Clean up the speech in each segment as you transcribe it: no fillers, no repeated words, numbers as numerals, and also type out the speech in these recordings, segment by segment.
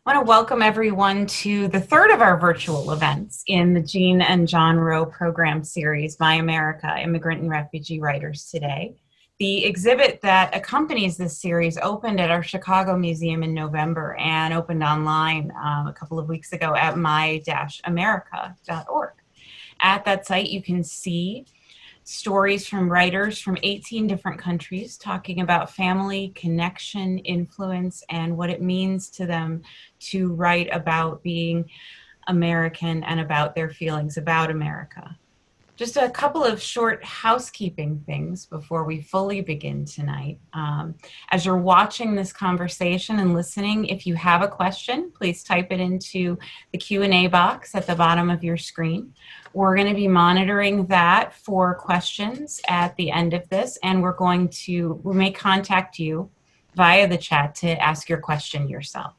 I want to welcome everyone to the third of our virtual events in the Jean and John Rowe program series, My America, Immigrant and Refugee Writers Today. The exhibit that accompanies this series opened at our Chicago Museum in November and opened online a couple of weeks ago at my-america.org. At that site, you can see stories from writers from 18 different countries talking about family, connection, influence, and what it means to them to write about being American and about their feelings about America. Just a couple of short housekeeping things before we fully begin tonight. As you're watching this conversation and listening, if you have a question, please type it into the Q&A box at the bottom of your screen. We're going to be monitoring that for questions at the end of this, and we may contact you via the chat to ask your question yourself.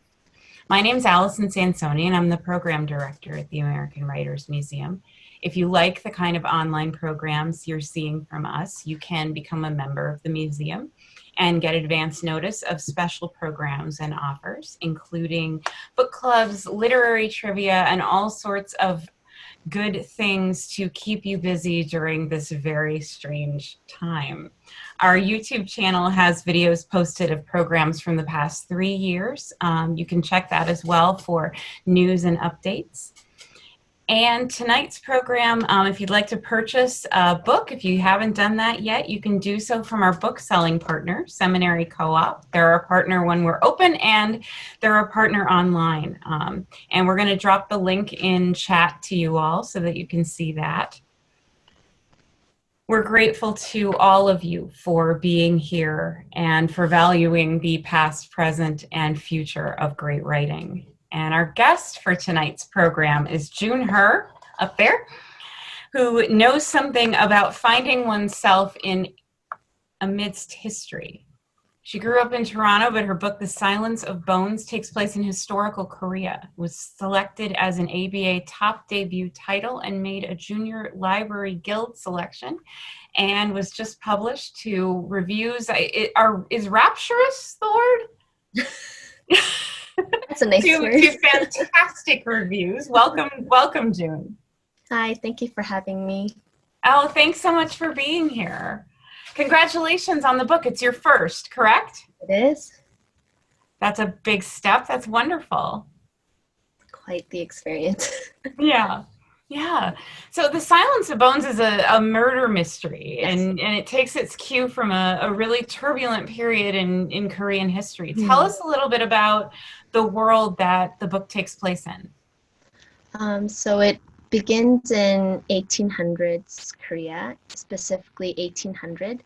My name's Allison Sansoni, and I'm the program director at the American Writers Museum. If you like the kind of online programs you're seeing from us, you can become a member of the museum and get advance notice of special programs and offers, including book clubs, literary trivia, and all sorts of good things to keep you busy during this very strange time. Our YouTube channel has videos posted of programs from the past 3 years. You can check that as well for news and updates. And tonight's program, if you'd like to purchase a book, if you haven't done that yet, you can do so from our book selling partner, Seminary Co-op. They're a partner when we're open, and they're a partner online. And we're going to drop the link in chat to you all so that you can see that. We're grateful to all of you for being here and for valuing the past, present, and future of great writing. And our guest for tonight's program is June Hur, up there, who knows something about finding oneself in amidst history. She grew up in Toronto, but her book, The Silence of Bones, takes place in historical Korea. It was selected as an ABA top debut title and made a Junior Library Guild selection, and was just published to reviews. Is rapturous the word? That's a nice word. To fantastic reviews. Welcome, June. Hi, thank you for having me. Oh, thanks so much for being here. Congratulations on the book. It's your first, correct? It is. That's a big step. That's wonderful. Quite the experience. Yeah. So The Silence of Bones is a murder mystery, yes. and it takes its cue from a really turbulent period in Korean history. Tell us a little bit about the world that the book takes place in. So it begins in 1800s Korea, specifically 1800.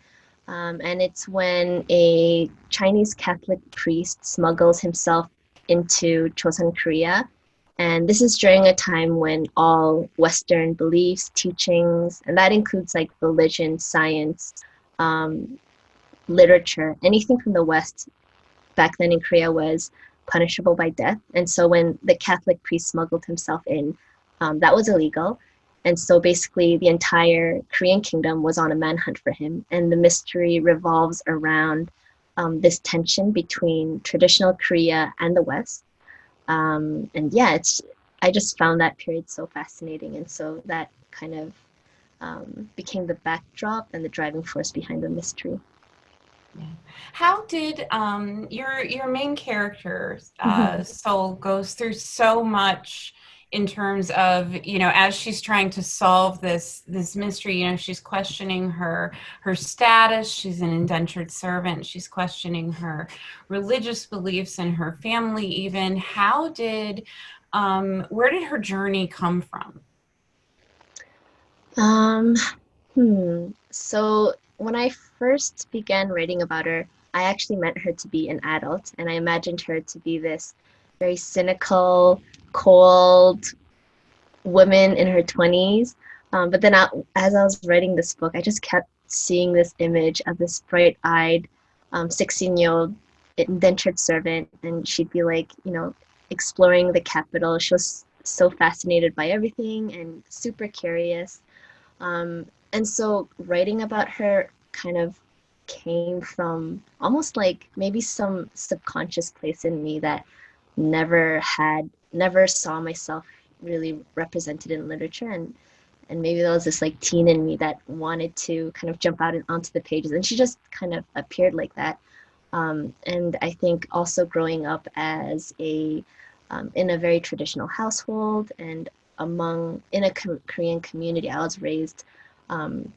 And it's when a Chinese Catholic priest smuggles himself into Joseon, Korea. And this is during a time when all Western beliefs, teachings, and that includes like religion, science, literature, anything from the West back then in Korea was punishable by death. And so when the Catholic priest smuggled himself in, that was illegal. And so basically the entire Korean kingdom was on a manhunt for him. And the mystery revolves around this tension between traditional Korea and the West. And yeah, I just found that period so fascinating. And so that kind of became the backdrop and the driving force behind the mystery. Yeah. How did your main character, Soul, goes through so much in terms of, as she's trying to solve this mystery, she's questioning her status. She's an indentured servant. She's questioning her religious beliefs and her family even. Where did her journey come from? So when I first began writing about her, I actually meant her to be an adult, and I imagined her to be this very cynical, cold woman in her 20s. But then as I was writing this book, I just kept seeing this image of this bright-eyed 16-year-old indentured servant, and she'd be like, exploring the capital. She was so fascinated by everything and super curious. And so writing about her kind of came from almost like maybe some subconscious place in me that never saw myself really represented in literature, and maybe there was this like teen in me that wanted to kind of jump out and onto the pages, and she just kind of appeared like that. And I think also growing up as a in a very traditional household and in a Korean community, I was raised, um,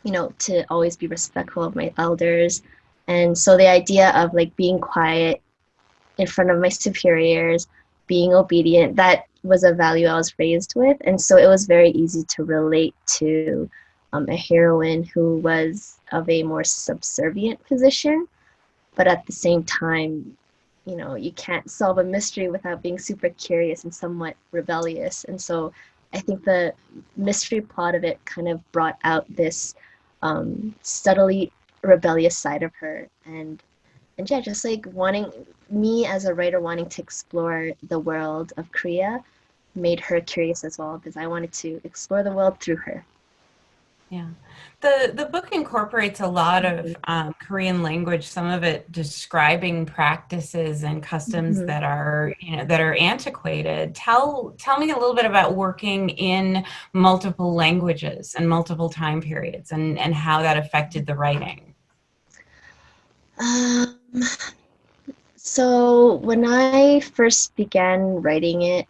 to always be respectful of my elders, and so the idea of like being quiet in front of my superiors, being obedient, that was a value I was raised with. And so it was very easy to relate to a heroine who was of a more subservient position. But at the same time, you can't solve a mystery without being super curious and somewhat rebellious. And so I think the mystery plot of it kind of brought out this subtly rebellious side of her. And yeah, just like wanting me as a writer wanting to explore the world of Korea made her curious as well because I wanted to explore the world through her. Yeah. The book incorporates a lot of Korean language, some of it describing practices and customs Mm-hmm. that are, that are antiquated. Tell me a little bit about working in multiple languages and multiple time periods and how that affected the writing. Um, so when I first began writing it,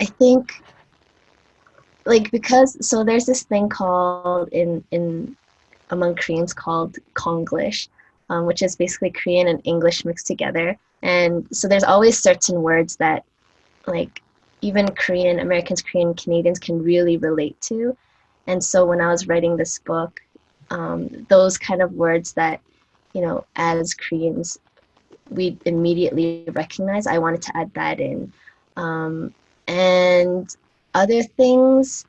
I think like because so there's this thing called in among Koreans called Konglish, which is basically Korean and English mixed together. And so there's always certain words that like even Korean Americans, Korean Canadians can really relate to. And so when I was writing this book, those kind of words that, as Koreans, we immediately recognize, I wanted to add that in. Um, and other things,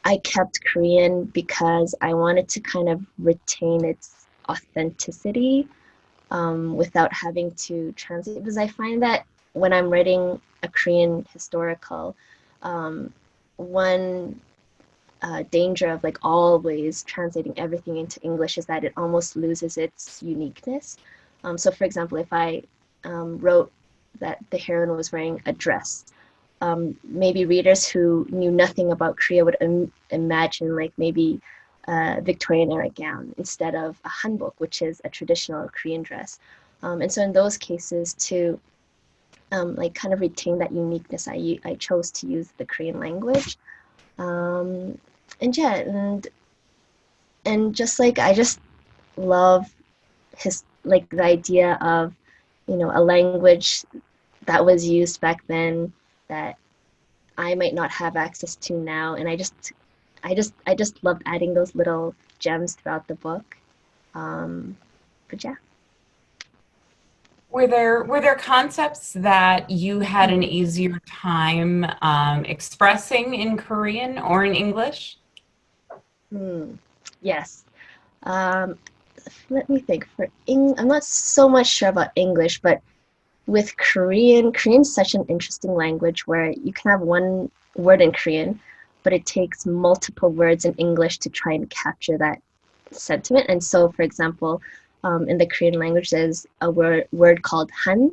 I kept Korean because I wanted to kind of retain its authenticity without having to translate. Because I find that when I'm writing a Korean historical, um, one danger of like always translating everything into English is that it almost loses its uniqueness. So, for example, if I wrote that the heroine was wearing a dress, maybe readers who knew nothing about Korea would imagine like maybe a Victorian era gown instead of a hanbok, which is a traditional Korean dress. And so in those cases to like kind of retain that uniqueness, I chose to use the Korean language. Um, and yeah, and just like I just love his like the idea of a language that was used back then that I might not have access to now, and I just loved adding those little gems throughout the book. Um, but yeah. Were there concepts that you had an Hmm. easier time expressing in Korean or in English? Hmm. Yes. Um, Let me think. I'm not so much sure about English, but with Korean's such an interesting language where you can have one word in Korean, but it takes multiple words in English to try and capture that sentiment. And so, for example, in the Korean language, there's a word called han,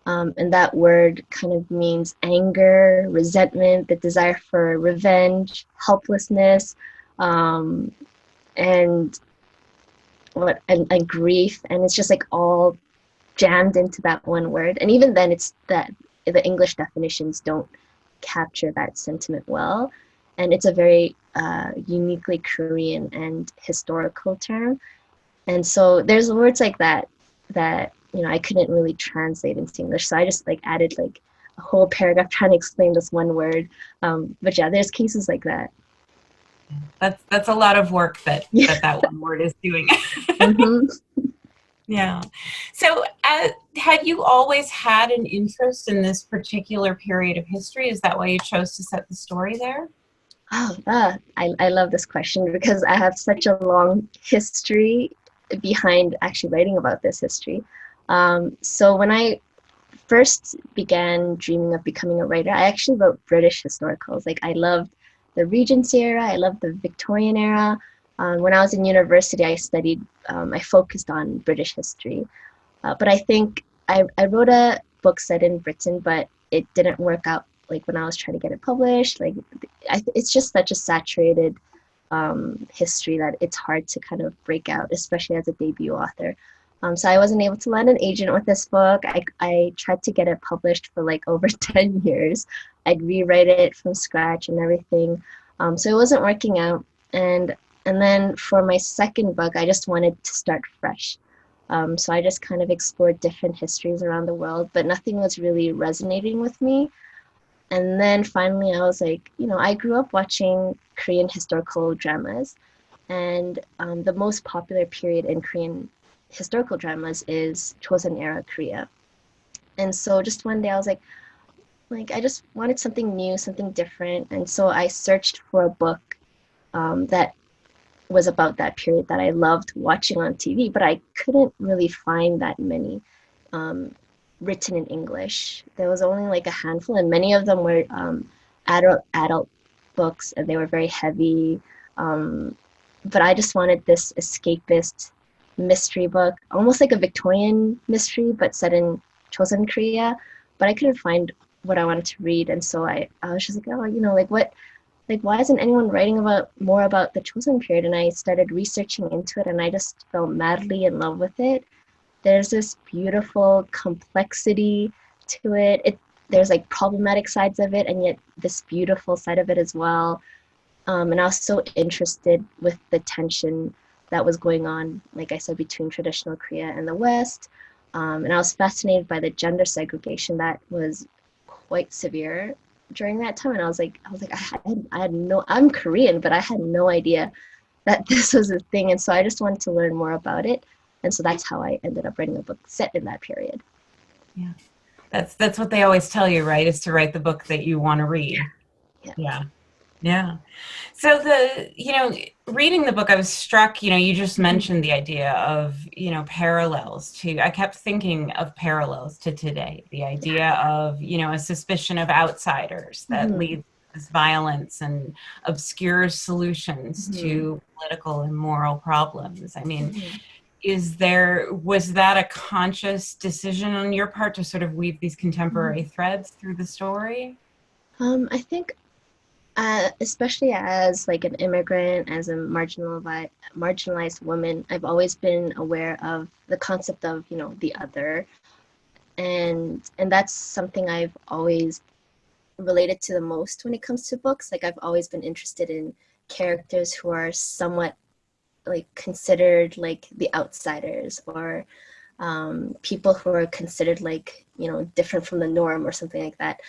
and that word kind of means anger, resentment, the desire for revenge, helplessness, um, and and grief, and it's just like all jammed into that one word. And even then, it's that the English definitions don't capture that sentiment well. And it's a very uniquely Korean and historical term. And so there's words like that I couldn't really translate into English. So I just like added like a whole paragraph trying to explain this one word. But yeah, there's cases like that. That's a lot of work that Yeah. that one word is doing. Hmm. Yeah. So, had you always had an interest in this particular period of history? Is that why you chose to set the story there? Oh, I love this question because I have such a long history behind actually writing about this history. So when I first began dreaming of becoming a writer, I actually wrote British historicals. Like I loved the Regency era, I loved the Victorian era. When I was in university, I focused on British history. But I think I wrote book set in Britain, but it didn't work out like when I was trying to get it published. Like it's just such a saturated history that it's hard to kind of break out, especially as a debut author. So I wasn't able to land an agent with this book. I tried to get it published for like over 10 years. I'd rewrite it from scratch and everything. So it wasn't working out. And then for my second book, I just wanted to start fresh. So I just kind of explored different histories around the world, but nothing was really resonating with me. And then finally, I was like, I grew up watching Korean historical dramas, and the most popular period in Korean historical dramas is Joseon era Korea. And so just one day I was like I just wanted something new, something different, and so I searched for a book that was about that period that I loved watching on TV, but I couldn't really find that many written in English. There was only like a handful, and many of them were adult books, and they were very heavy. But I just wanted this escapist mystery book, almost like a Victorian mystery, but set in Joseon Korea. But I couldn't find what I wanted to read, and so I was just like, oh, like why isn't anyone writing about more about the Joseon period? And I started researching into it, and I just fell madly in love with it. There's this beautiful complexity to it. There's like problematic sides of it, and yet this beautiful side of it as well. And I was so interested with the tension that was going on, like I said, between traditional Korea and the West. And I was fascinated by the gender segregation that was quite severe during that time. And I was like, I had no, I'm Korean, but I had no idea that this was a thing. And so I just wanted to learn more about it. And so that's how I ended up writing a book set in that period. Yeah. That's what they always tell you, right? Is to write the book that you want to read. Yeah. Yeah. Yeah. So reading the book, I was struck, you just mentioned the idea of, parallels to, I kept thinking of parallels to today, the idea of, a suspicion of outsiders that Mm-hmm. leads to this violence and obscures solutions Mm-hmm. to political and moral problems. I mean, Mm-hmm. was that a conscious decision on your part to sort of weave these contemporary Mm-hmm. threads through the story? I think especially as like an immigrant, as a marginalized woman, I've always been aware of the concept of the other, and that's something I've always related to the most when it comes to books. Like I've always been interested in characters who are somewhat like considered like the outsiders, or people who are considered like different from the norm or something like that.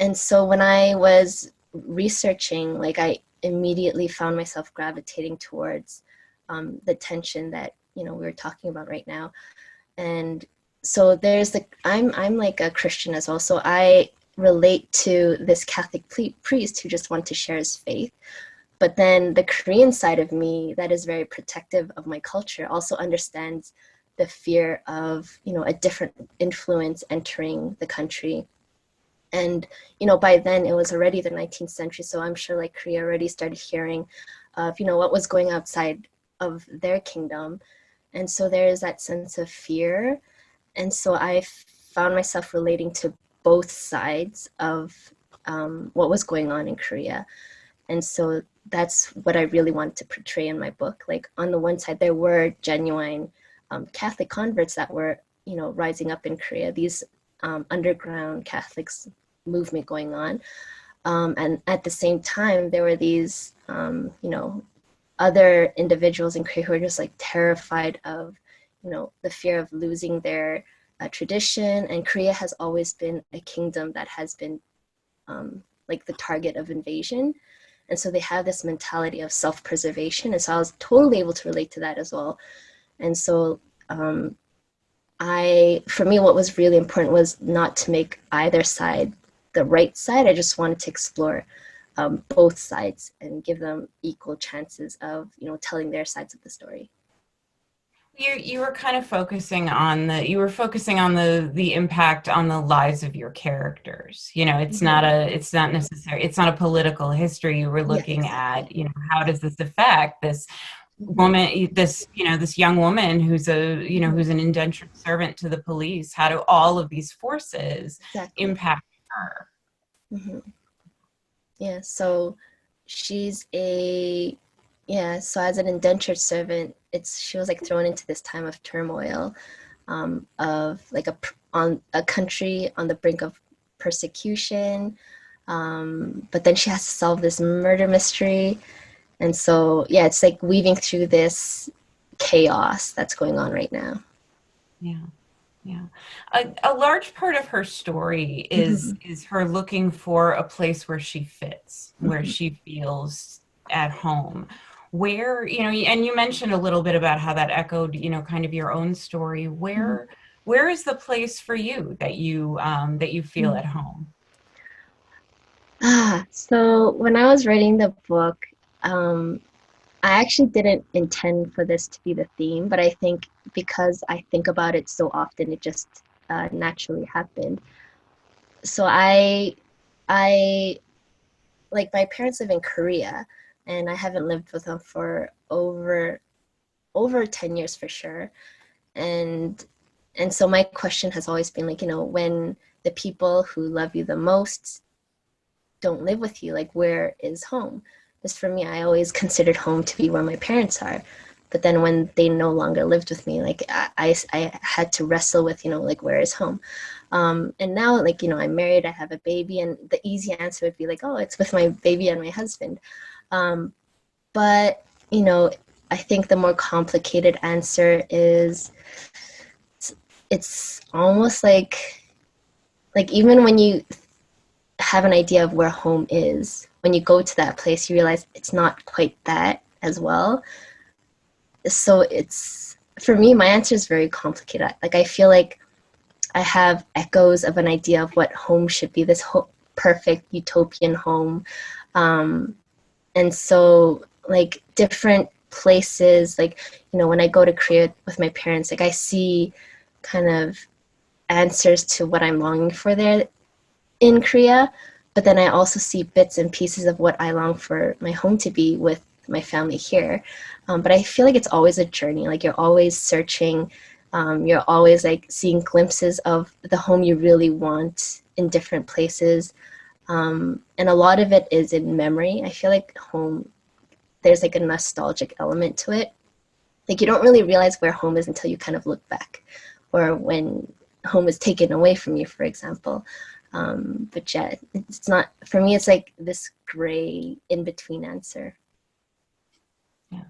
And so when I was researching, like I immediately found myself gravitating towards the tension that we were talking about right now. And so I'm like a Christian as well, so I relate to this Catholic priest who just wanted to share his faith. But then the Korean side of me that is very protective of my culture also understands the fear of a different influence entering the country. And by then it was already the 19th century, so I'm sure like Korea already started hearing of what was going outside of their kingdom. And so there is that sense of fear, and so I found myself relating to both sides of what was going on in Korea. And so that's what I really wanted to portray in my book. Like on the one side, there were genuine Catholic converts that were rising up in Korea, these underground Catholics movement going on. And at the same time, there were these, other individuals in Korea who were just like terrified of, the fear of losing their tradition. And Korea has always been a kingdom that has been like the target of invasion. And so they have this mentality of self-preservation. And so I was totally able to relate to that as well. And so for me, what was really important was not to make either side the right side. I just wanted to explore both sides and give them equal chances of, telling their sides of the story. You were kind of focusing on the impact on the lives of your characters. It's not necessary. It's not a political history. You were looking Yes. at, how does this affect this Mhm. woman, this young woman who's Mhm. who's an indentured servant to the police. How do all of these forces Exactly. impact her? Hmm. Yeah, so she's a yeah, so as an indentured servant, it's she was like thrown into this time of turmoil, of like on a country on the brink of persecution, but then she has to solve this murder mystery, and so yeah, it's like weaving through this chaos that's going on right now. Yeah. Yeah. A large part of her story Hmm. is her looking for a place where she fits, where Hmm. she feels at home. Where, and you mentioned a little bit about how that echoed, kind of your own story. Where is the place for you that you feel at home? So when I was writing the book, um, I actually didn't intend for this to be the theme, but I think because I think about it so often, it just naturally happened. So I like my parents live in Korea, and I haven't lived with them for over 10 years for sure. And and so my question has always been like, when the people who love you the most don't live with you, like where is home? Because for me, I always considered home to be where my parents are. But then when they no longer lived with me, like I had to wrestle with, like where is home? And now, like, I'm married, I have a baby, and the easy answer would be like, oh, it's with my baby and my husband. Um, but, I think the more complicated answer is it's almost like even when you have an idea of where home is, when you go to that place, you realize it's not quite that as well. So it's for me, my answer is very complicated. Like I feel like I have echoes of an idea of what home should be, this perfect utopian home. Um, and so like different places, like, when I go to Korea with my parents, like I see kind of answers to what I'm longing for there in Korea, but then I also see bits and pieces of what I long for my home to be with my family here. But I feel like it's always a journey. Like you're always searching. You're always like seeing glimpses of the home you really want in different places. And a lot of it is in memory. I feel like home, there's like a nostalgic element to it. Like you don't really realize where home is until you kind of look back, or when home is taken away from you, for example. But yeah, it's not for me. It's like this gray in between answer. Yeah.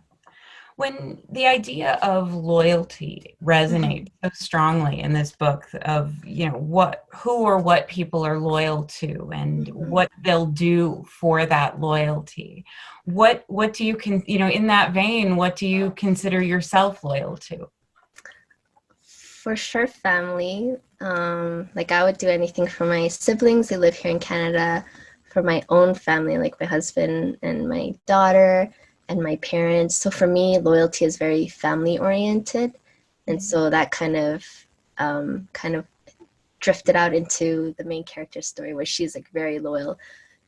When the idea of loyalty Mm-hmm. resonates so strongly in this book of, who or what people are loyal to and Mm-hmm. what they'll do for that loyalty, what do you in that vein, what do you consider yourself loyal to? For sure, family. Like I would do anything for my siblings who live here in Canada, for my own family, like my husband and my daughter and my parents. So for me, loyalty is very family oriented, and so that kind of drifted out into the main character's story, where she's like very loyal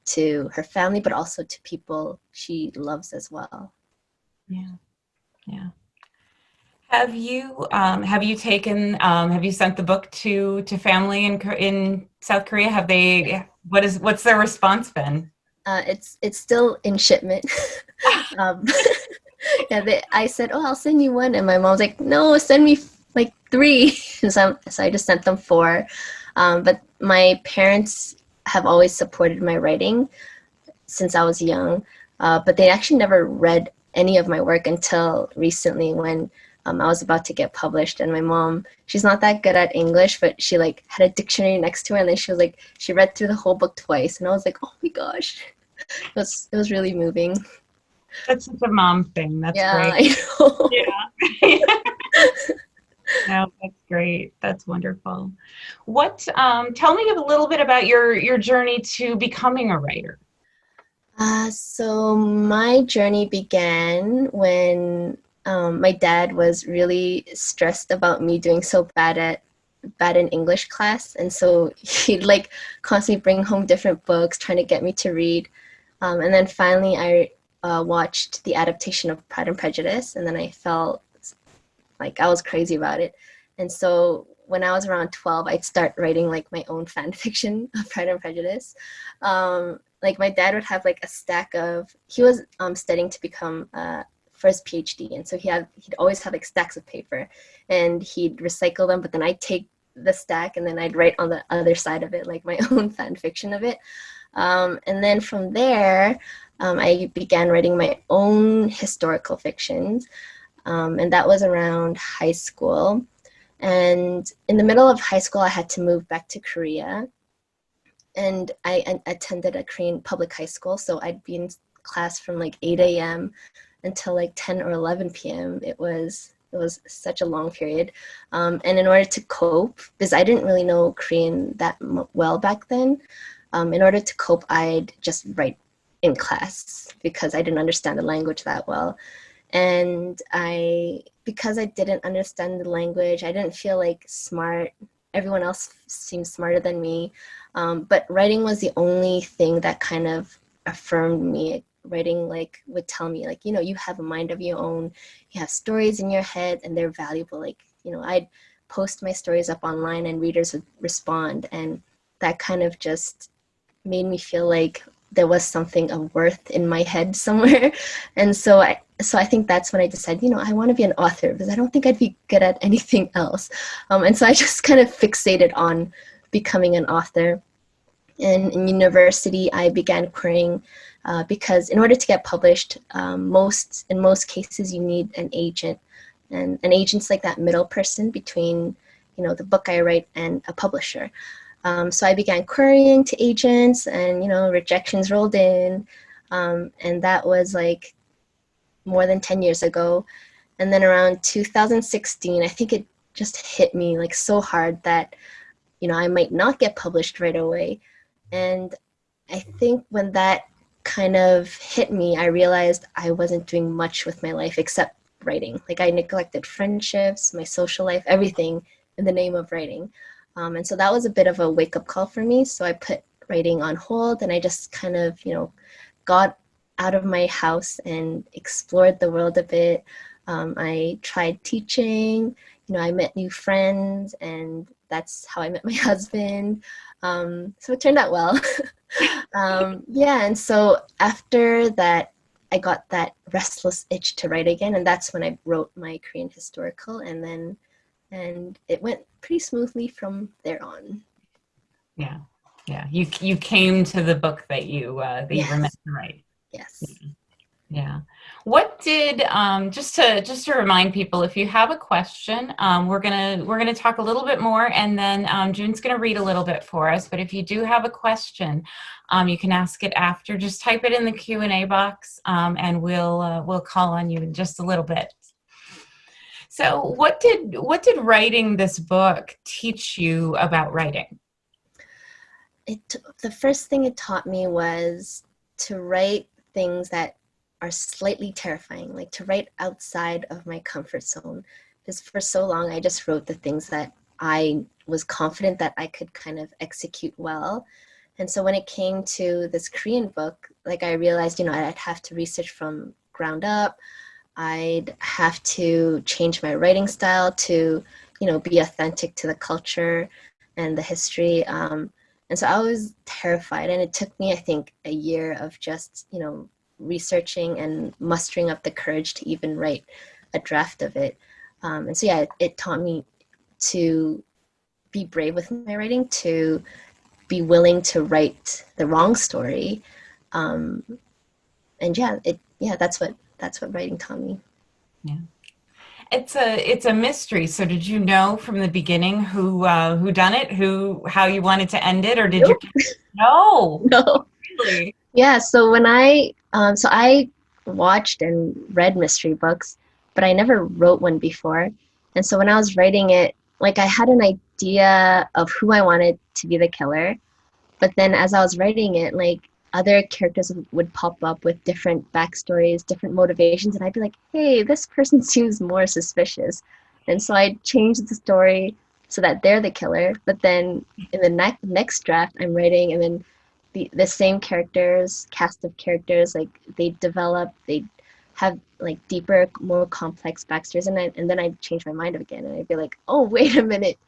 to her family, but also to people she loves as well. Yeah, yeah. Have you sent the book to family in South Korea? Have they, what's their response been? It's still in shipment. um, yeah, I said, "Oh, I'll send you one," and my mom's like, "No, send me like three." So I just sent them four. But my parents have always supported my writing since I was young, but they actually never read any of my work until recently when I was about to get published. And my mom, she's not that good at English, but she like had a dictionary next to her, and then she was like, she read through the whole book twice, and I was like, "Oh my gosh." It was really moving. That's such a mom thing. That's Yeah, great. I know. Yeah. No, that's great. That's wonderful. Tell me a little bit about your journey to becoming a writer. So my journey began when my dad was really stressed about me doing so bad in English class, and so he'd like constantly bring home different books, trying to get me to read. And then finally, watched the adaptation of Pride and Prejudice, and then I felt like I was crazy about it. And so when I was around 12, I'd start writing like my own fan fiction of Pride and Prejudice. Like my dad would have like a stack of, he was studying to become for his PhD, and so he'd always have like stacks of paper, and he'd recycle them. But then I'd take the stack and then I'd write on the other side of it like my own fan fiction of it. And then from there, I began writing my own historical fictions, and that was around high school. And in the middle of high school, I had to move back to Korea, and I attended a Korean public high school, so I'd be in class from like 8 a.m. until like 10 or 11 p.m. It was such a long period. And in order to cope, because I didn't really know Korean that well back then, in order to cope, I'd just write in class because I didn't understand the language that well. And because I didn't understand the language, I didn't feel like smart. Everyone else seemed smarter than me. But writing was the only thing that kind of affirmed me. Writing like would tell me like, you have a mind of your own, you have stories in your head and they're valuable. Like, I'd post my stories up online and readers would respond, and that kind of just made me feel like there was something of worth in my head somewhere. And so I think that's when I decided, I want to be an author because I don't think I'd be good at anything else. And so I just kind of fixated on becoming an author. And in university, I began querying because in order to get published, in most cases, you need an agent. And an agent's like that middle person between, the book I write and a publisher. So I began querying to agents, and rejections rolled in, and that was like more than 10 years ago. And then around 2016, I think it just hit me like so hard that I might not get published right away. And I think when that kind of hit me, I realized I wasn't doing much with my life except writing. Like I neglected friendships, my social life, everything in the name of writing. And so that was a bit of a wake-up call for me. So I put writing on hold, and I just kind of, got out of my house and explored the world a bit. I tried teaching, I met new friends, and that's how I met my husband. So it turned out well. Yeah, and so after that, I got that restless itch to write again, and that's when I wrote my Korean historical, and it went pretty smoothly from there on. Yeah. You came to the book that you were meant to write. Yes. Yeah. What did just to remind people, if you have a question, we're gonna talk a little bit more, and then June's gonna read a little bit for us. But if you do have a question, you can ask it after. Just type it in the Q&A box, and we'll call on you in just a little bit. So, what did writing this book teach you about writing? The first thing it taught me was to write things that are slightly terrifying, like to write outside of my comfort zone. Because for so long, I just wrote the things that I was confident that I could kind of execute well. And so when it came to this Korean book, like I realized, I'd have to research from ground up. I'd have to change my writing style to, be authentic to the culture and the history. And so I was terrified, and it took me, I think, a year of just, researching and mustering up the courage to even write a draft of it. And so, yeah, it taught me to be brave with my writing, to be willing to write the wrong story. And that's what writing taught me. Yeah. It's a mystery. So did you know from the beginning who done it, how you wanted to end it, or did Nope. you? No. No. Really? Yeah. So when I watched and read mystery books, but I never wrote one before. And so when I was writing it, like I had an idea of who I wanted to be the killer, but then as I was writing it, like other characters would pop up with different backstories, different motivations, and I'd be like, hey, this person seems more suspicious. And so I'd change the story so that they're the killer. But then in the next draft I'm writing, and then the same characters, cast of characters, like they develop, they have like deeper, more complex backstories, and then I'd change my mind again, and I'd be like, oh wait a minute,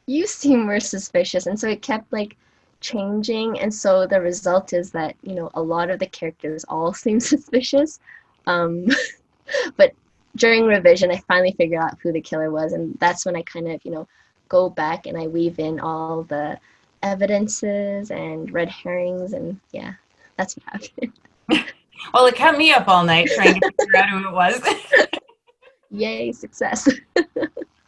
you seem more suspicious, and so it kept like changing, and so the result is that a lot of the characters all seem suspicious, um, but during revision, I finally figured out who the killer was, and that's when I kind of go back and I weave in all the evidences and red herrings, and yeah, that's what happened. Well, it kept me up all night trying to figure out who it was. Yay, success.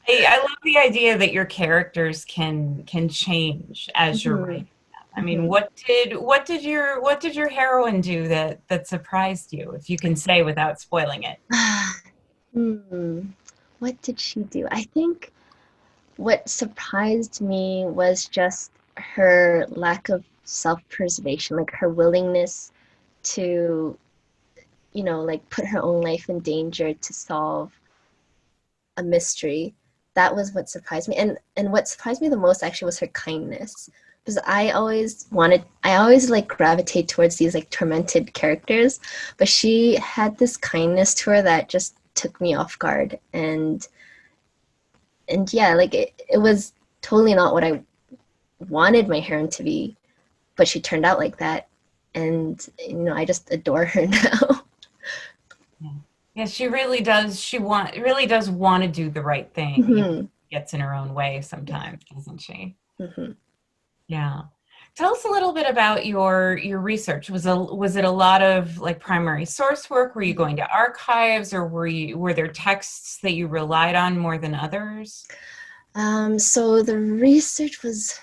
I love the idea that your characters can change as you're Mhm, writing them. I mean, mhm. what did your heroine do that surprised you, if you can say without spoiling it? Hmm. What did she do? I think what surprised me was just her lack of self-preservation, like her willingness to, like put her own life in danger to solve a mystery. That was what surprised me. And what surprised me the most actually was her kindness. Because I always like gravitate towards these like tormented characters, but she had this kindness to her that just took me off guard. And yeah, like it was totally not what I wanted my heroine to be, but she turned out like that. And I just adore her now. Yeah. Yeah, she really does. Really does want to do the right thing, even if Hmm. it gets in her own way sometimes, doesn't she? Hmm. Yeah. Tell us a little bit about your research. Was it a lot of like primary source work? Were you going to archives, or were there texts that you relied on more than others? So the research was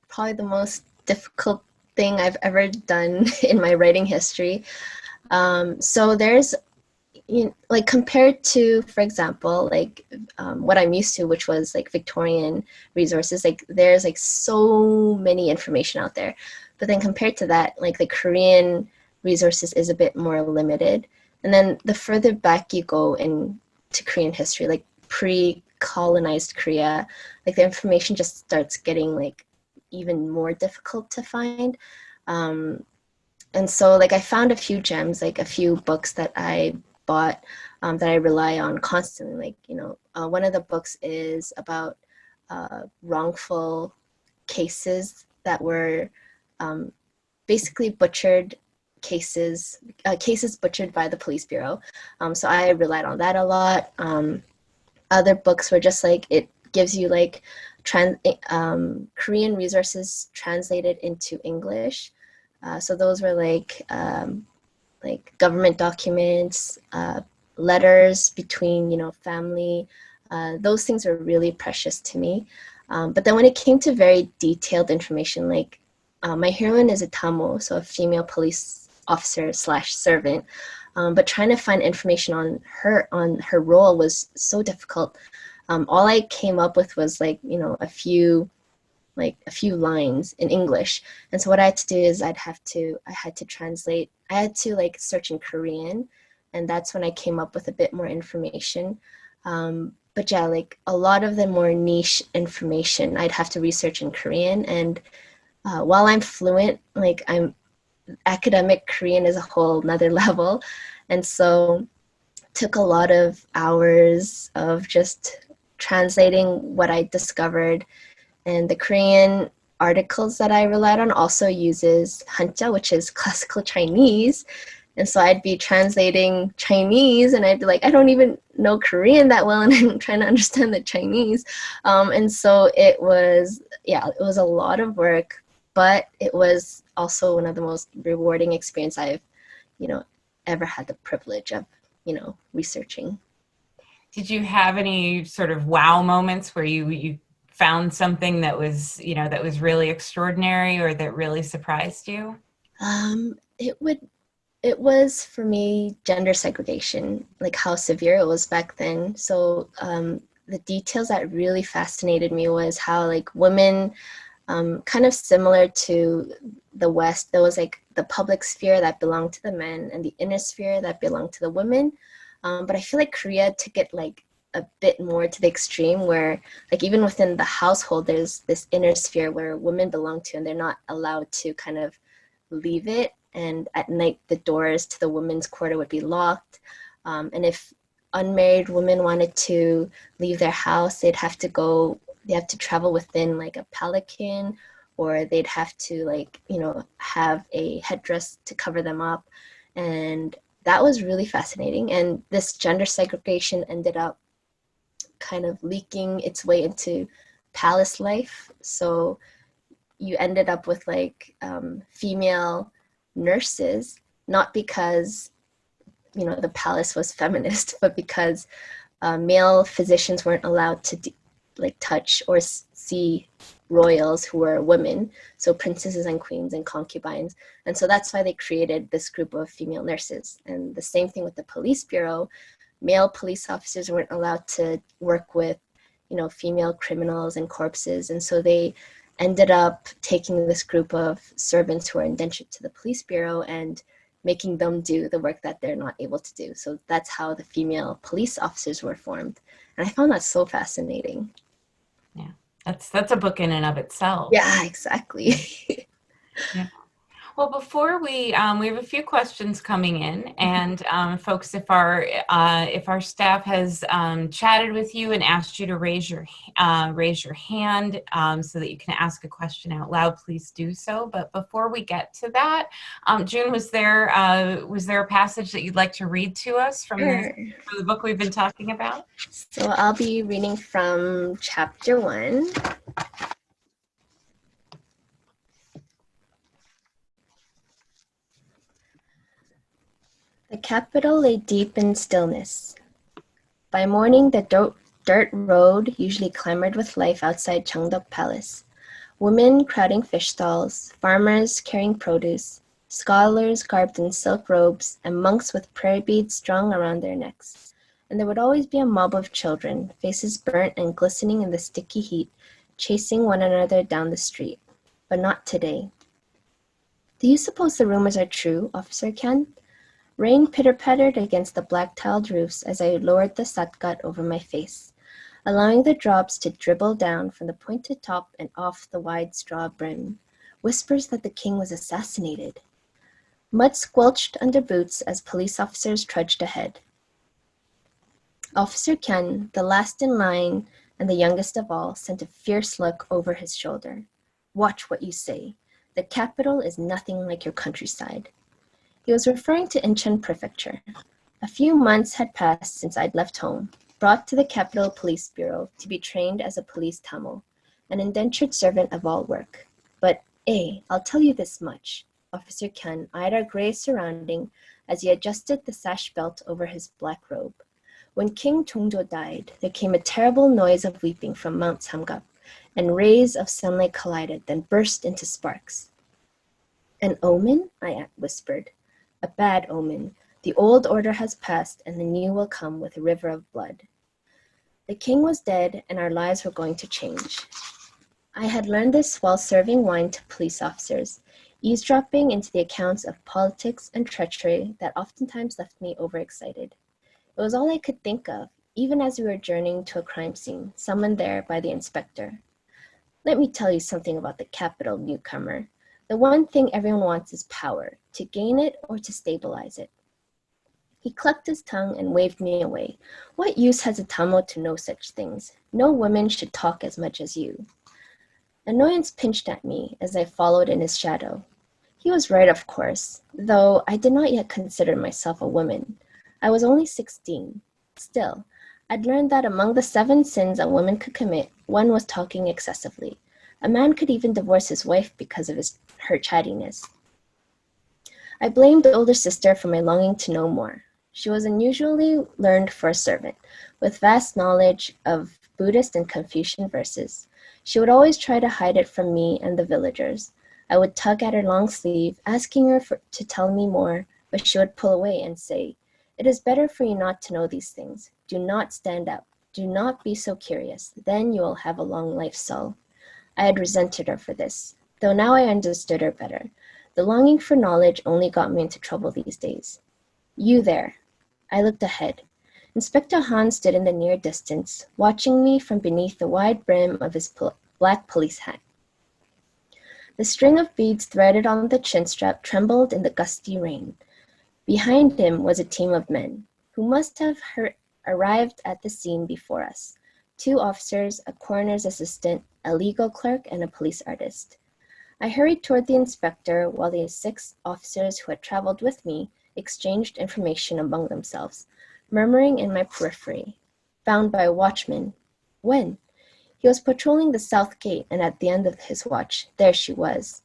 probably the most difficult thing I've ever done in my writing history. So there's, like compared to, for example, like what I'm used to, which was like Victorian resources, like there's like so many information out there. But then compared to that, like the Korean resources is a bit more limited. And then the further back you go into Korean history, like pre-colonized Korea, like the information just starts getting like even more difficult to find. Um, and so like I found a few gems, like a few books that I bought, that I rely on constantly. Like one of the books is about wrongful cases that were um, basically butchered cases butchered by the police bureau. So I relied on that a lot. Other books were just like it gives you like Korean resources translated into English. So those were like government documents, letters between family. Those things are really precious to me. But then when it came to very detailed information, like my heroine is a Tamo, so a female police officer slash servant. But trying to find information on her role was so difficult. All I came up with was a few lines in English. And so what I had to do is I had to translate, I had to like search in Korean. And that's when I came up with a bit more information. But yeah, like a lot of the more niche information I'd have to research in Korean. And while I'm fluent, like I'm academic Korean is a whole nother level. And so took a lot of hours of just translating what I discovered, and the Korean articles that I relied on also uses Hanja, which is classical Chinese. And so I'd be translating Chinese and I'd be like, I don't even know Korean that well and I'm trying to understand the Chinese. And so it was a lot of work, but it was also one of the most rewarding experience I've, you know, ever had the privilege of, researching. Did you have any sort of wow moments where you found something that was really extraordinary or that really surprised you? It would It was for me gender segregation, like how severe it was back then. So the details that really fascinated me was how like women, kind of similar to the West, there was like the public sphere that belonged to the men and the inner sphere that belonged to the women. But I feel like Korea took it like a bit more to the extreme where like even within the household, there's this inner sphere where women belong to and they're not allowed to kind of leave it, and at night the doors to the women's quarter would be locked. And if unmarried women wanted to leave their house, they have to travel within like a palanquin, or they'd have to have a headdress to cover them up. And that was really fascinating. And this gender segregation ended up kind of leaking its way into palace life. So you ended up with female nurses, not because the palace was feminist, but because male physicians weren't allowed to touch or see royals who were women, so princesses and queens and concubines. And so that's why they created this group of female nurses. And the same thing with the police bureau. Male police officers weren't allowed to work with female criminals and corpses, and so they ended up taking this group of servants who are indentured to the police bureau and making them do the work that they're not able to do. So that's how the female police officers were formed. And I found that so fascinating. Yeah, that's a book in and of itself. Yeah, exactly. Yeah. Well, before we have a few questions coming in, and folks, if our staff has chatted with you and asked you to raise your hand so that you can ask a question out loud, please do so. But before we get to that, June, was there a passage that you'd like to read to us from the book we've been talking about? So I'll be reading from chapter 1. The capital lay deep in stillness. By morning, the dirt road usually clamored with life outside Cheongdeok Palace. Women crowding fish stalls, farmers carrying produce, scholars garbed in silk robes, and monks with prayer beads strung around their necks. And there would always be a mob of children, faces burnt and glistening in the sticky heat, chasing one another down the street. But not today. Do you suppose the rumors are true, Officer Kyan? Rain pitter-pattered against the black-tiled roofs as I lowered the satgat over my face, allowing the drops to dribble down from the pointed top and off the wide straw brim. Whispers that the king was assassinated. Mud squelched under boots as police officers trudged ahead. Officer Kyan, the last in line and the youngest of all, sent a fierce look over his shoulder. Watch what you say. The capital is nothing like your countryside. He was referring to Incheon Prefecture. A few months had passed since I'd left home, brought to the Capital Police Bureau to be trained as a police tamil, an indentured servant of all work. But, I'll tell you this much. Officer Kyan eyed our gray surrounding as he adjusted the sash belt over his black robe. When King Chungjo died, there came a terrible noise of weeping from Mount Samgap, and rays of sunlight collided, then burst into sparks. An omen? I whispered. A bad omen. The old order has passed, and the new will come with a river of blood. The king was dead, and our lives were going to change. I had learned this while serving wine to police officers, eavesdropping into the accounts of politics and treachery that oftentimes left me overexcited. It was all I could think of, even as we were journeying to a crime scene, summoned there by the inspector. Let me tell you something about the capital, newcomer. The one thing everyone wants is power, to gain it or to stabilize it. He clucked his tongue and waved me away. What use has a Tamil to know such things? No women should talk as much as you. Annoyance pinched at me as I followed in his shadow. He was right, of course, though I did not yet consider myself a woman. I was only 16. Still, I'd learned that among the 7 sins a woman could commit, one was talking excessively. A man could even divorce his wife because of her chattiness. I blamed the older sister for my longing to know more. She was unusually learned for a servant, with vast knowledge of Buddhist and Confucian verses. She would always try to hide it from me and the villagers. I would tug at her long sleeve, asking her to tell me more, but she would pull away and say, "It is better for you not to know these things. Do not stand up. Do not be so curious. Then you will have a long life, Saul." I had resented her for this, though now I understood her better. The longing for knowledge only got me into trouble these days. You there. I looked ahead. Inspector Han stood in the near distance, watching me from beneath the wide brim of his black police hat. The string of beads threaded on the chin strap trembled in the gusty rain. Behind him was a team of men, who must have arrived at the scene before us. 2 officers, a coroner's assistant, a legal clerk, and a police artist. I hurried toward the inspector while the 6 officers who had traveled with me exchanged information among themselves, murmuring in my periphery. Found by a watchman. When? He was patrolling the south gate, and at the end of his watch, there she was.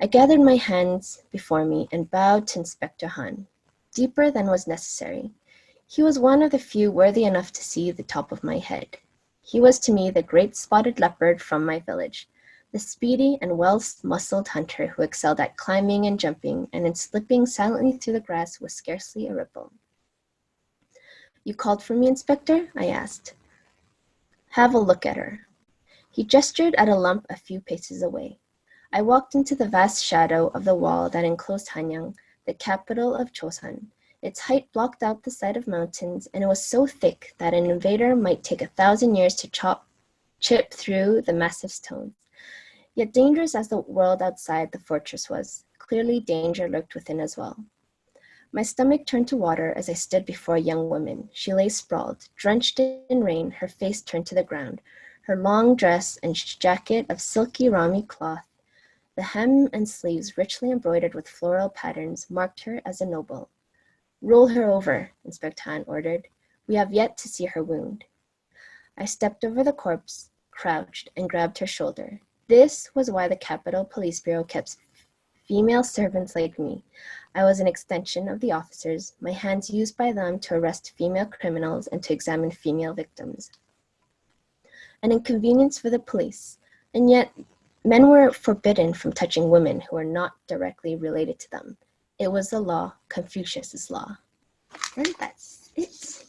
I gathered my hands before me and bowed to Inspector Han, deeper than was necessary. He was one of the few worthy enough to see the top of my head. He was to me the great spotted leopard from my village, the speedy and well-muscled hunter who excelled at climbing and jumping, and in slipping silently through the grass with scarcely a ripple. You called for me, Inspector? I asked. Have a look at her. He gestured at a lump a few paces away. I walked into the vast shadow of the wall that enclosed Hanyang, the capital of Chosun. Its height blocked out the sight of mountains, and it was so thick that an invader might take 1,000 years to chip through the massive stones. Yet dangerous as the world outside the fortress was, clearly danger lurked within as well. My stomach turned to water as I stood before a young woman. She lay sprawled, drenched in rain, her face turned to the ground. Her long dress and jacket of silky Rami cloth, the hem and sleeves richly embroidered with floral patterns, marked her as a noble. Roll her over, Inspector Han ordered. We have yet to see her wound. I stepped over the corpse, crouched, and grabbed her shoulder. This was why the Capital Police Bureau kept female servants like me. I was an extension of the officers, my hands used by them to arrest female criminals and to examine female victims. An inconvenience for the police, and yet men were forbidden from touching women who were not directly related to them. It was the law, Confucius's law. And that's it.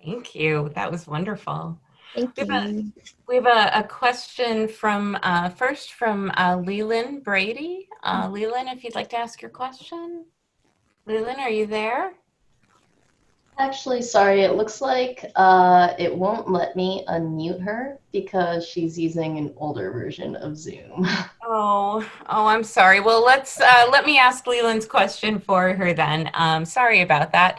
Thank you. That was wonderful. Thank We have a, you. we have a question from, first from Leland Brady. Leland, if you'd like to ask your question. Leland, are you there? Actually, sorry, it looks like it won't let me unmute her because she's using an older version of Zoom. I'm sorry. Well, let me ask Leland's question for her then. Sorry about that.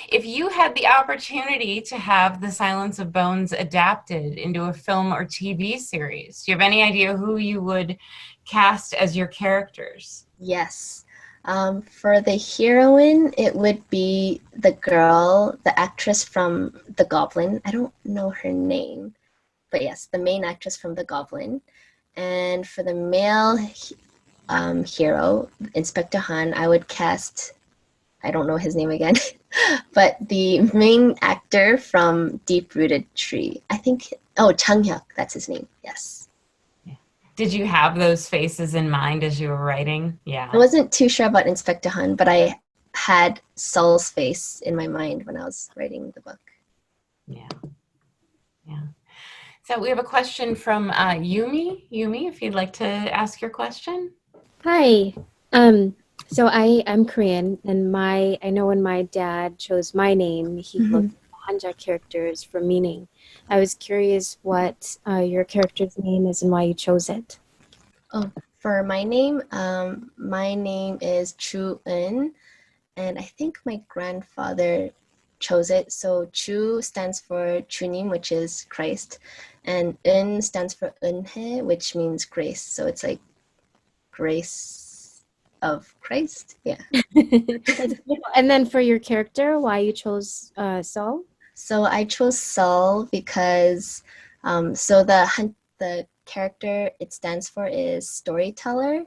If you had the opportunity to have The Silence of Bones adapted into a film or TV series, do you have any idea who you would cast as your characters? Yes. For the heroine, it would be the girl, the actress from The Goblin. I don't know her name, but yes, the main actress from The Goblin. And for the male hero, Inspector Han, I would cast, I don't know his name again, but the main actor from Deep Rooted Tree. I think, Chang Hyuk, that's his name, yes. Did you have those faces in mind as you were writing? Yeah. I wasn't too sure about Inspector Han, but I had Saul's face in my mind when I was writing the book. Yeah. Yeah. So we have a question from Yumi. Yumi, if you'd like to ask your question. Hi. So I'm Korean, and I know when my dad chose my name, he looked at Hanja characters for meaning. I was curious what your character's name is and why you chose it. Oh, for my name is Chu En, and I think my grandfather chose it. So Chu stands for Chunim, which is Christ, and En stands for Eunhae, which means grace. So it's like grace of Christ. Yeah. And then for your character, why you chose Saul? So I chose Saul because the character it stands for is storyteller,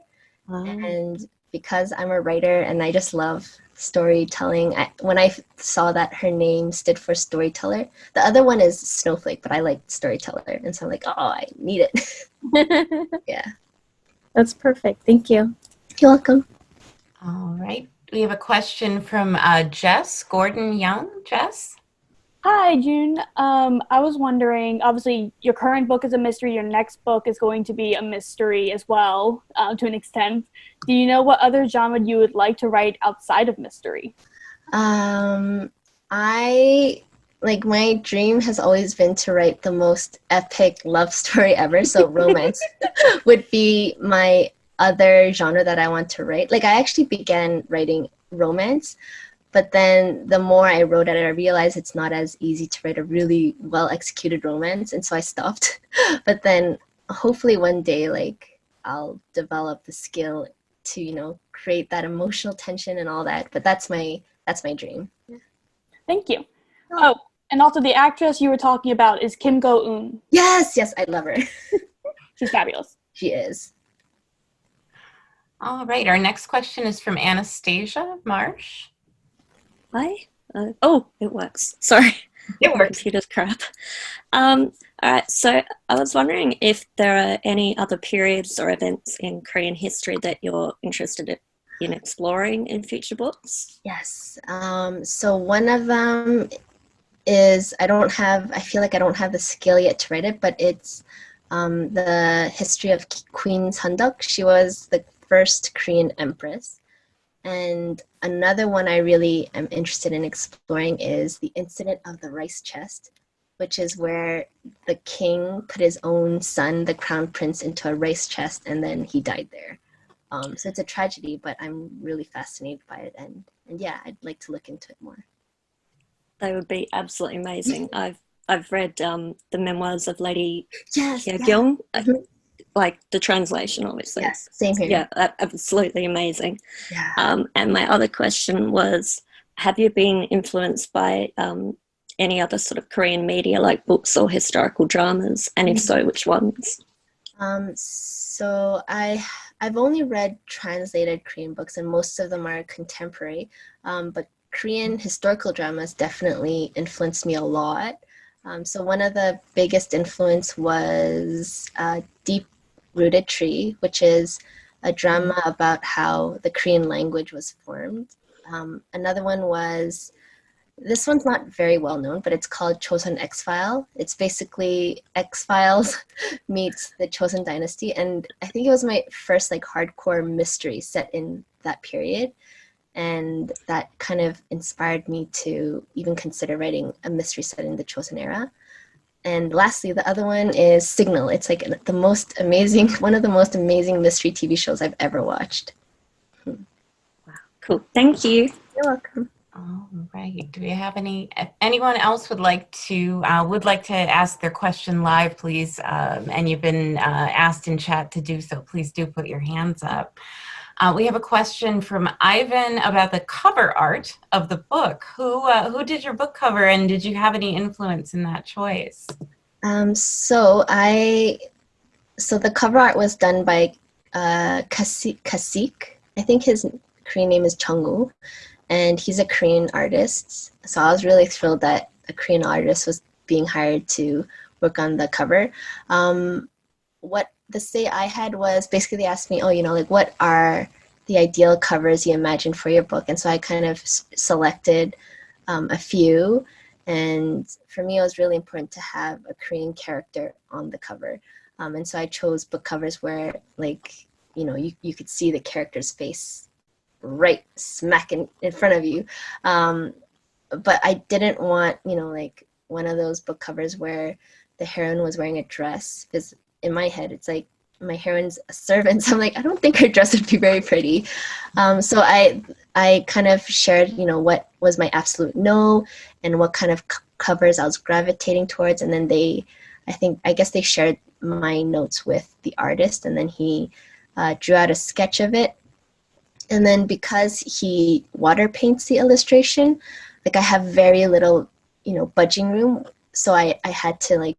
and because I'm a writer and I just love storytelling, when I saw that her name stood for storyteller, the other one is snowflake, but I like storyteller, and so I'm like, oh, I need it. Yeah. That's perfect. Thank you. You're welcome. All right. We have a question from Jess Gordon Young. Jess? Hi, June. I was wondering, obviously, your current book is a mystery. Your next book is going to be a mystery as well, to an extent. Do you know what other genre you would like to write outside of mystery? I like my dream has always been to write the most epic love story ever. So romance would be my other genre that I want to write. Like I actually began writing romance, but then the more I wrote at it, I realized it's not as easy to write a really well executed romance, and so I stopped. But then hopefully one day, like I'll develop the skill to, create that emotional tension and all that. But that's my dream. Thank you. Oh, and also the actress you were talking about is Kim Go-eun. Yes, I love her. She's fabulous. She is. All right. Our next question is from Anastasia Marsh. Hi. It works. Sorry. It My works. computer's crap. All right. So I was wondering if there are any other periods or events in Korean history that you're interested in exploring in future books. Yes. So one of them is I feel like I don't have the skill yet to write it, but it's the history of Queen Sunduk. She was the first Korean empress. And another one I really am interested in exploring is the incident of the rice chest, which is where the king put his own son, the crown prince, into a rice chest, and then he died there. So it's a tragedy, but I'm really fascinated by it, and yeah, I'd like to look into it more. They would be absolutely amazing. I've read the memoirs of Lady Yes, Kyeong, Mhm. like the translation, obviously. Yes, same here. Yeah, absolutely amazing. Yeah. And my other question was, have you been influenced by any other sort of Korean media, like books or historical dramas? And if so, which ones? So I've only read translated Korean books, and most of them are contemporary. But Korean historical dramas definitely influenced me a lot. So one of the biggest influence was Deep Rooted Tree, which is a drama about how the Korean language was formed. Another one was, this one's not very well known, but it's called Chosun X-File. It's basically X-Files meets the Chosun Dynasty, and I think it was my first like hardcore mystery set in that period, and that kind of inspired me to even consider writing a mystery set in the Chosun era. And lastly, the other one is Signal. It's like the most amazing, one of the most amazing mystery TV shows I've ever watched. Wow, cool. Thank you. You're welcome. All right. Do we have anyone else would like to ask their question live, please? And you've been asked in chat to do so. Please do put your hands up. We have a question from Ivan about the cover art of the book. Who did your book cover, and did you have any influence in that choice? So the cover art was done by Kasik. I think his Korean name is Chungwoo, and he's a Korean artist. So I was really thrilled that a Korean artist was being hired to work on the cover. What the say I had was basically they asked me, what are the ideal covers you imagine for your book? And so I kind of selected a few. And for me, it was really important to have a Korean character on the cover. And so I chose book covers where, you could see the character's face right smack in front of you. But I didn't want, one of those book covers where the heroine was wearing a dress, because in my head, it's like my heroine's a servant. So I'm like, I don't think her dress would be very pretty. So I kind of shared, what was my absolute no and what kind of covers I was gravitating towards. And then I guess they shared my notes with the artist, and then he drew out a sketch of it. And then because he water paints the illustration, I have very little, budging room. So I had to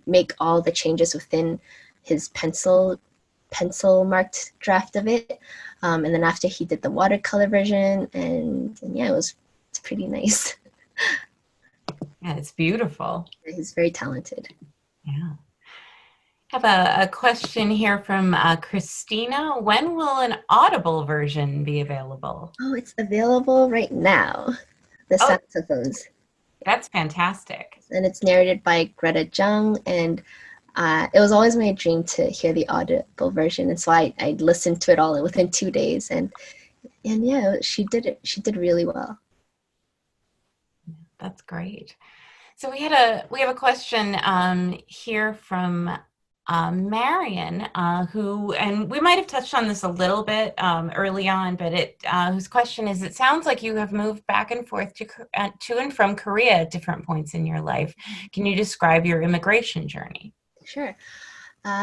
make all the changes within his pencil marked draft of it. And then after he did the watercolor version, and yeah, it's pretty nice. Yeah, it's beautiful. He's very talented. Yeah. I have a question here from Christina. When will an Audible version be available? Oh, it's available right now. The saxophones. That's fantastic. And it's narrated by Greta Jung, and it was always my dream to hear the Audible version, and so I listened to it all within 2 days, and yeah, she did really well. That's great. So we have a question here from Marion, who, and we might have touched on this a little bit early on, but whose question is: it sounds like you have moved back and forth to and from Korea at different points in your life. Can you describe your immigration journey? Sure.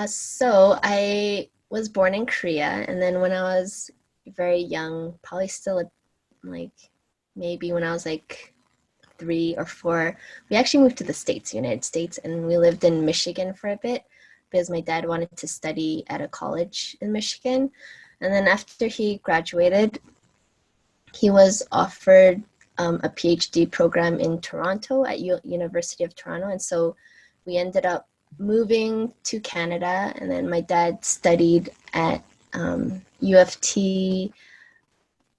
So I was born in Korea, and then when I was very young, probably still like maybe when I was like 3 or 4, we actually moved to the States, United States, and we lived in Michigan for a bit because my dad wanted to study at a college in Michigan. And then after he graduated, he was offered a PhD program in Toronto at University of Toronto. And so we ended up moving to Canada, and then my dad studied at U of T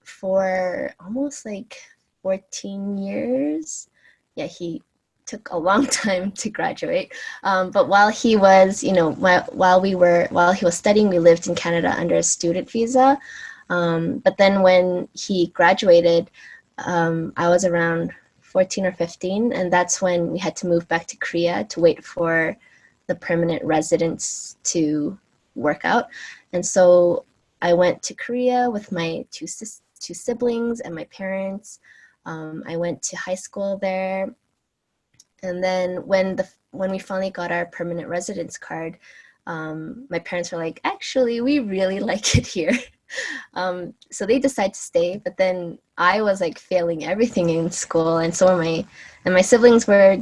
for almost like 14 years. Yeah, he took a long time to graduate. But while he was, while he was studying, we lived in Canada under a student visa. But then when he graduated, I was around 14 or 15, and that's when we had to move back to Korea to wait for the permanent residence to work out. And so I went to Korea with my two siblings and my parents. I went to high school there. And then when we finally got our permanent residence card, my parents were like, actually, we really like it here. So they decided to stay, but then I was like failing everything in school, and so my siblings were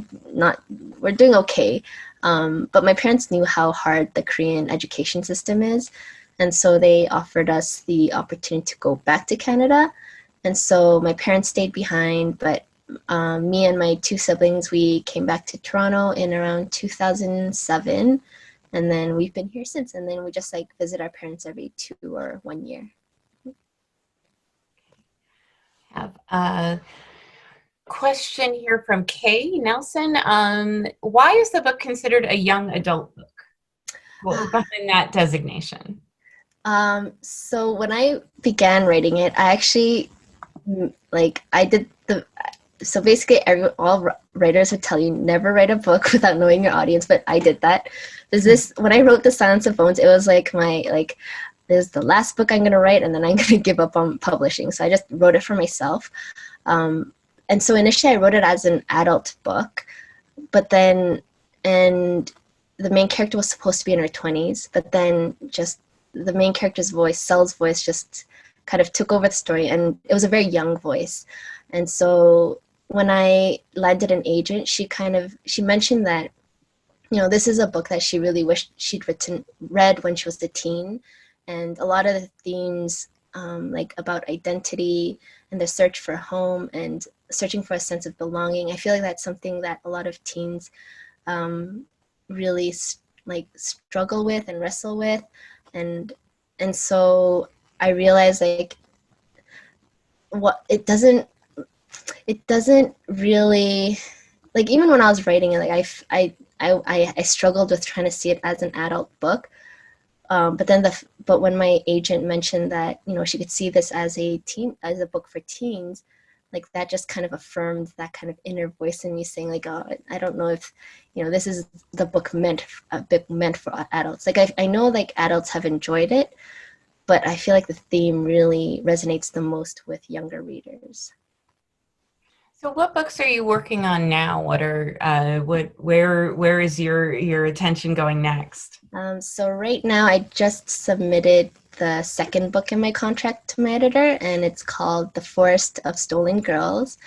doing okay. But my parents knew how hard the Korean education system is, and so they offered us the opportunity to go back to Canada. And so my parents stayed behind, but me and my two siblings, we came back to Toronto in around 2007, and then we've been here since. And then we just like visit our parents every 2 or 1 year. Have a question here from Kay Nelson. Why is the book considered a young adult book? What behind that designation? So when I began writing it, I actually so basically all writers would tell you never write a book without knowing your audience, but I did that. When I wrote The Silence of Bones, it was like this is the last book I'm going to write, and then I'm going to give up on publishing. So I just wrote it for myself. And so initially I wrote it as an adult book, but then, and the main character was supposed to be in her 20s, but then just the main character's voice, Sel's voice, just kind of took over the story, and it was a very young voice. And so when I landed an agent, she mentioned that, this is a book that she really wished she'd read when she was a teen. And a lot of the themes, like about identity and the search for home and searching for a sense of belonging, I feel like that's something that a lot of teens really struggle with and wrestle with. And so I realized it doesn't really, even when I was writing it, I struggled with trying to see it as an adult book. But when my agent mentioned that, she could see this as a book for teens, that just kind of affirmed that kind of inner voice in me saying oh, I don't know if, this is the book meant for adults. I know adults have enjoyed it, but I feel like the theme really resonates the most with younger readers. So what books are you working on now? Where is your attention going next? So right now I just submitted the second book in my contract to my editor, and it's called The Forest of Stolen Girls.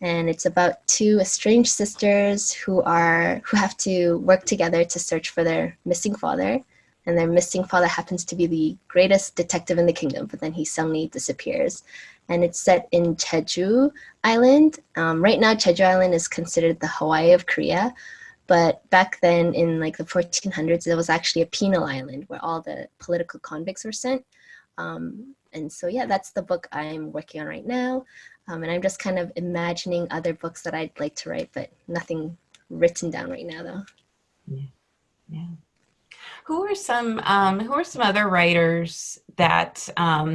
And it's about two estranged sisters who have to work together to search for their missing father. And their missing father happens to be the greatest detective in the kingdom, but then he suddenly disappears. And it's set in Jeju Island. Right now, Jeju Island is considered the Hawaii of Korea. But back then in the 1400s, it was actually a penal island where all the political convicts were sent. And so, yeah, that's the book I'm working on right now. And I'm just kind of imagining other books that I'd like to write, but nothing written down right now, though. Yeah. Who are some other writers that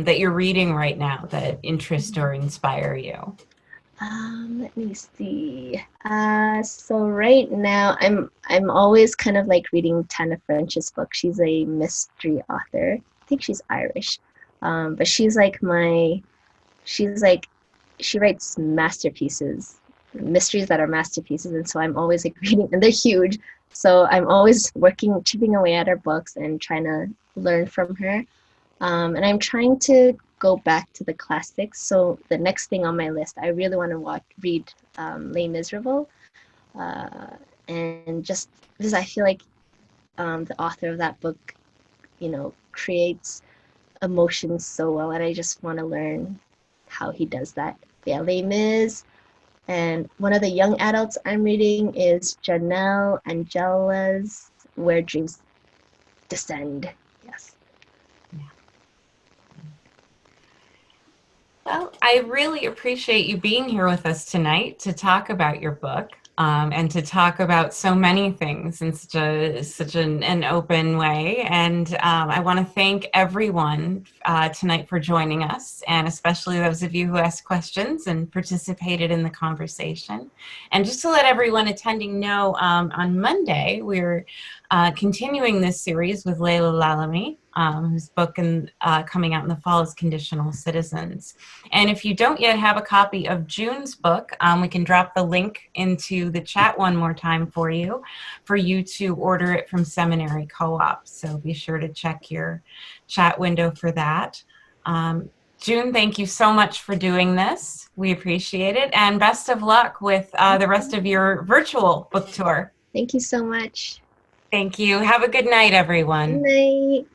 you're reading right now that interest or inspire you? Let me see. So right now I'm always kind of like reading Tana French's book. She's a mystery author. I think she's Irish. But she's like she writes masterpieces, mysteries that are masterpieces, and so I'm always like reading, and they're huge. So I'm always chipping away at her books and trying to learn from her. And I'm trying to go back to the classics. So the next thing on my list, I really want to read Les Miserables, uh, and just because I feel like the author of that book, creates emotions so well, and I just want to learn how he does that. Yeah, Les Mis. And one of the young adults I'm reading is Janelle Angela's Where Dreams Descend. Yes. Well, I really appreciate you being here with us tonight to talk about your book, and to talk about so many things in such an open way. And I want to thank everyone tonight for joining us, and especially those of you who asked questions and participated in the conversation. And just to let everyone attending know, on Monday, we're continuing this series with Layla Lalami, whose book coming out in the fall is Conditional Citizens. And if you don't yet have a copy of June's book, we can drop the link into the chat one more time for you to order it from Seminary Co-op. So be sure to check your chat window for that. June, thank you so much for doing this. We appreciate it. And best of luck with the rest of your virtual book tour. Thank you so much. Thank you. Have a good night, everyone. Good night.